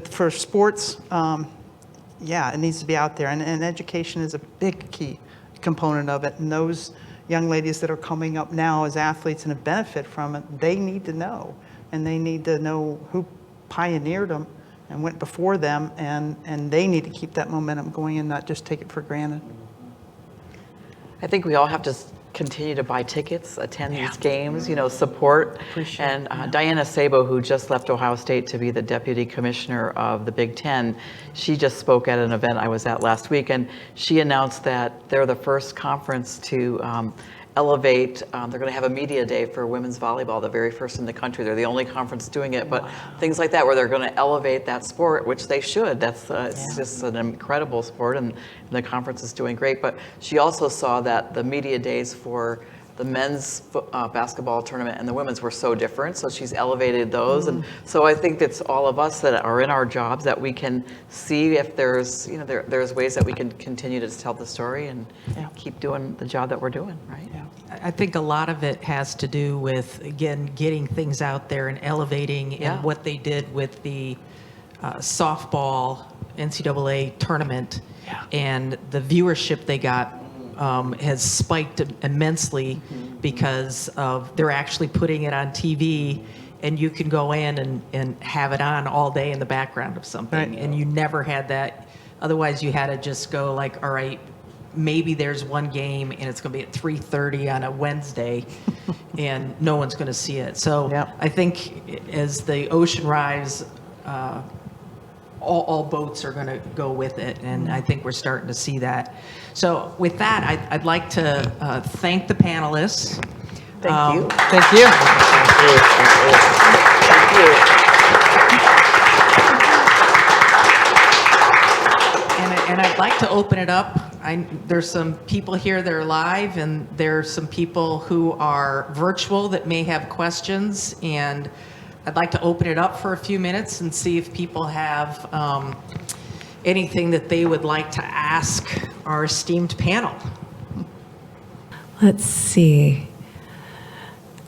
for sports, it needs to be out there, and education is a big key component of it. And those young ladies that are coming up now as athletes and have benefit from it, they need to know, and they need to know who pioneered them and went before them, and they need to keep that momentum going and not just take it for granted. I think we all have to continue to buy tickets, attend these games, support. And Diana Sabo, who just left Ohio State to be the deputy commissioner of the Big Ten, she just spoke at an event I was at last week, and she announced that they're the first conference to elevate, they're going to have a media day for women's volleyball, the very first in the country. They're the only conference doing it, but things like that, where they're going to elevate that sport, which they should. It's just an incredible sport, and the conference is doing great. But she also saw that the media days for the men's basketball tournament and the women's were so different, so she's elevated those. And so I think it's all of us that are in our jobs that we can see if there's, there's ways that we can continue to tell the story and keep doing the job that we're doing, right? Yeah. I think a lot of it has to do with, again, getting things out there and elevating, and what they did with the softball NCAA tournament, and the viewership they got has spiked immensely because of they're actually putting it on TV, and you can go in and have it on all day in the background of something, and you never had that. Otherwise, you had to just go like, all right, maybe there's one game and it's going to be at 3:30 on a Wednesday, and no one's going to see it. So I think as the ocean rise, all boats are going to go with it, and I think we're starting to see that. So with that, I'd like to thank the panelists. Thank you. Thank you. Thank you. And I'd like to open it up. There's some people here that are live, and there's some people who are virtual that may have questions, and I'd like to open it up for a few minutes and see if people have anything that they would like to ask our esteemed panel. Let's see.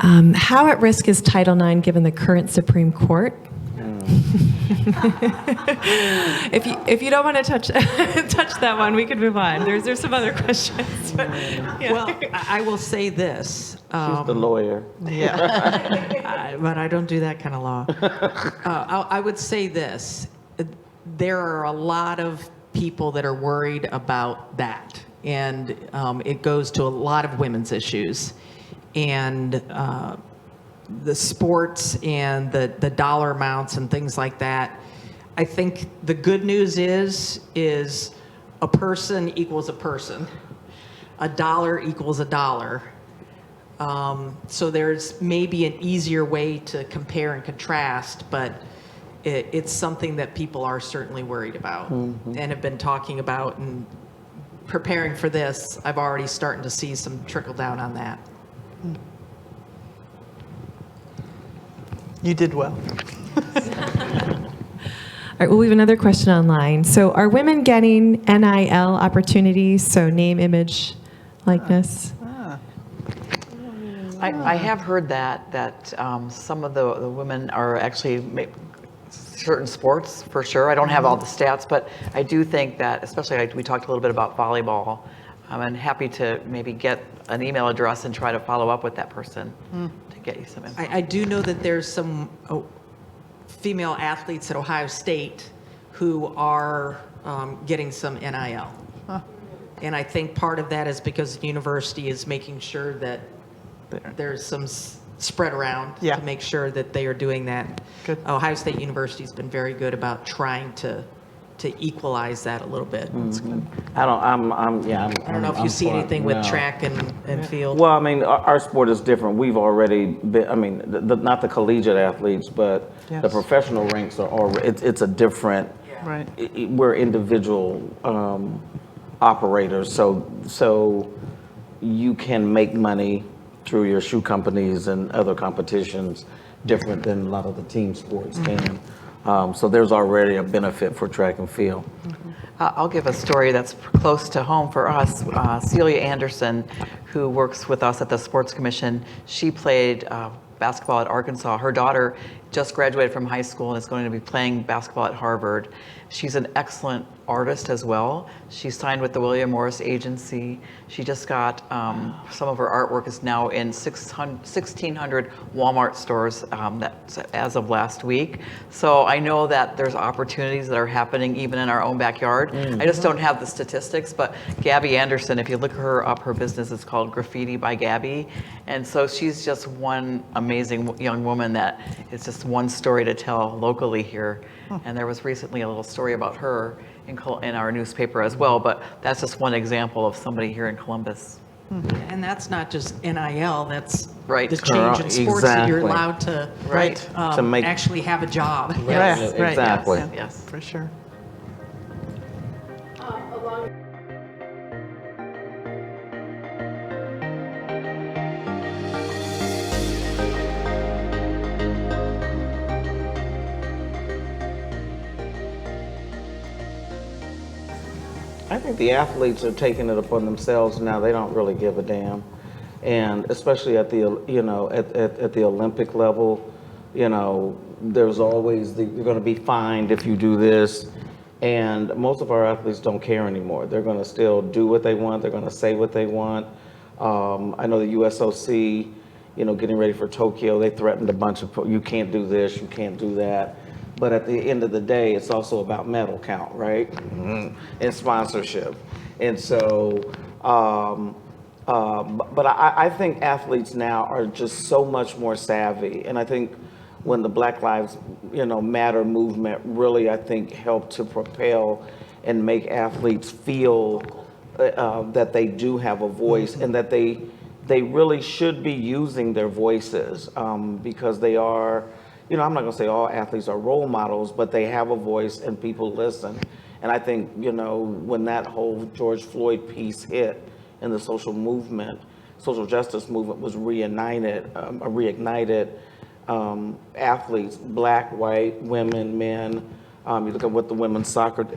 How at risk is Title IX given the current Supreme Court? If you don't want to touch touch that one, we could move on. There's some other questions. But, yeah. Well, I will say this. She's the lawyer. But I don't do that kind of law. I would say this. There are a lot of people that are worried about that. And it goes to a lot of women's issues. And the sports and the dollar amounts and things like that. I think the good news is a person equals a person. A dollar equals a dollar. So there's maybe an easier way to compare and contrast, but it's something that people are certainly worried about and have been talking about, and preparing for this, I've already starting to see some trickle down on that. You did well. All right, well, we have another question online. So are women getting NIL opportunities, so name, image, likeness? I have heard that some of the women are actually certain sports for sure. I don't have all the stats, but I do think that, especially we talked a little bit about volleyball. I'm happy to maybe get an email address and try to follow up with that person to get you some info. I do know that there's some female athletes at Ohio State who are getting some NIL. And I think part of that is because the university is making sure that there's some spread around to make sure that they are doing that. Good. Ohio State University has been very good about trying to equalize that a little bit. I don't know if you see anything with track and field. Well, I mean, our sport is different. We've already been, I mean, not the collegiate athletes, but the professional ranks are already, it's a different, we're individual operators. So you can make money through your shoe companies and other competitions different than a lot of the team sports can. So there's already a benefit for track and field. I'll give a story that's close to home for us. Celia Anderson, who works with us at the Sports Commission, she played basketball at Arkansas. Her daughter just graduated from high school and is going to be playing basketball at Harvard. She's an excellent artist as well. She signed with the William Morris Agency. She just got, some of her artwork is now in 1,600 Walmart stores that's as of last week. So I know that there's opportunities that are happening even in our own backyard. I just don't have the statistics, but Gabby Anderson, if you look her up, her business is called Graffiti by Gabby. And so she's just one amazing young woman that it's just one story to tell locally here. And there was recently a little story about her in our newspaper as well, but that's just one example of somebody here in Columbus. And that's not just NIL, that's Right. the change in sports that you're Exactly. allowed to To make- actually have a job. Yes, exactly. Yes. For sure. I think the athletes are taking it upon themselves now. They don't really give a damn, and especially at the at the Olympic level, there's always you're going to be fined if you do this, and most of our athletes don't care anymore. They're going to still do what they want. They're going to say what they want. I know the USOC, getting ready for Tokyo, they threatened a bunch of you can't do this, you can't do that. But at the end of the day, it's also about medal count, right? And sponsorship. And so, but I think athletes now are just so much more savvy. And I think when the Black Lives, Matter movement really, I think, helped to propel and make athletes feel that they do have a voice and that they really should be using their voices because they are, I'm not going to say all athletes are role models, but they have a voice and people listen. And I think, when that whole George Floyd piece hit and the social justice movement was reignited, athletes, black, white, women, men, you look at what the women's soccer,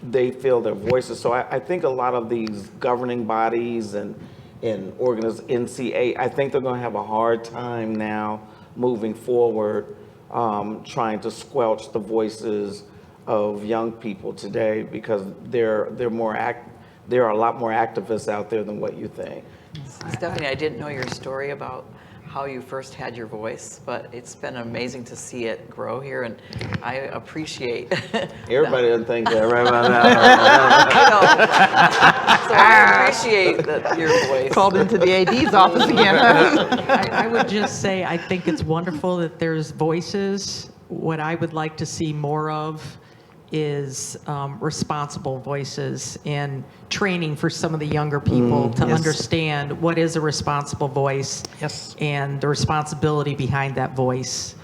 they feel their voices. So I think a lot of these governing bodies and NCAA, I think they're going to have a hard time now moving forward trying to squelch the voices of young people today, because there are a lot more activists out there than what you think. Stephanie, I didn't know your story about how you first had your voice, but it's been amazing to see it grow here, and I appreciate Everybody doesn't think that, right? So I appreciate your voice. Called into the AD's office again. I would just say I think it's wonderful that there's voices. What I would like to see more of is responsible voices and training for some of the younger people to Yes. understand what is a responsible voice Yes. and the responsibility behind that voice.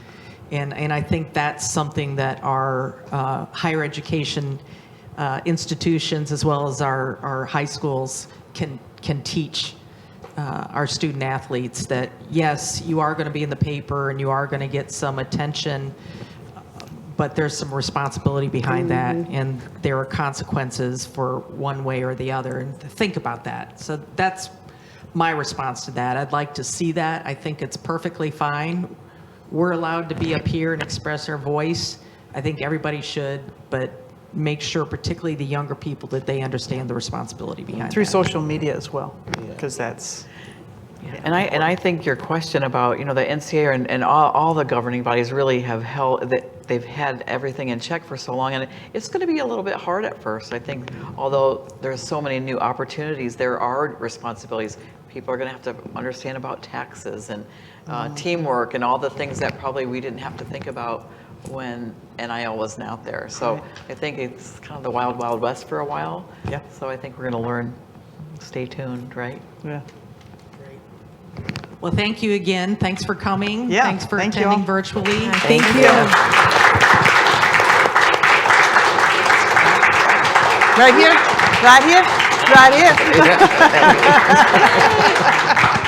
And I think that's something that our higher education institutions, as well as our high schools, can teach our student athletes that, yes, you are going to be in the paper and you are going to get some attention, but there's some responsibility behind that, and there are consequences for one way or the other, and think about that. So that's my response to that. I'd like to see that. I think it's perfectly fine. We're allowed to be up here and express our voice. I think everybody should, but make sure, particularly the younger people, that they understand the responsibility behind Through that. social media as well, because that's, And I think your question about, the NCAA and all the governing bodies really have held that they've had everything in check for so long, and it's going to be a little bit hard at first. I think, although there's so many new opportunities, there are responsibilities. People are going to have to understand about taxes and teamwork and all the things that probably we didn't have to think about when NIL wasn't out there. So I think it's kind of the wild, wild west for a while. Yeah. So I think we're going to learn. Stay tuned, right? yeah. Well, thank you again. Thanks for coming. Yeah, Thanks for thank you attending all. virtually. Thank you. Right here, right here, right here.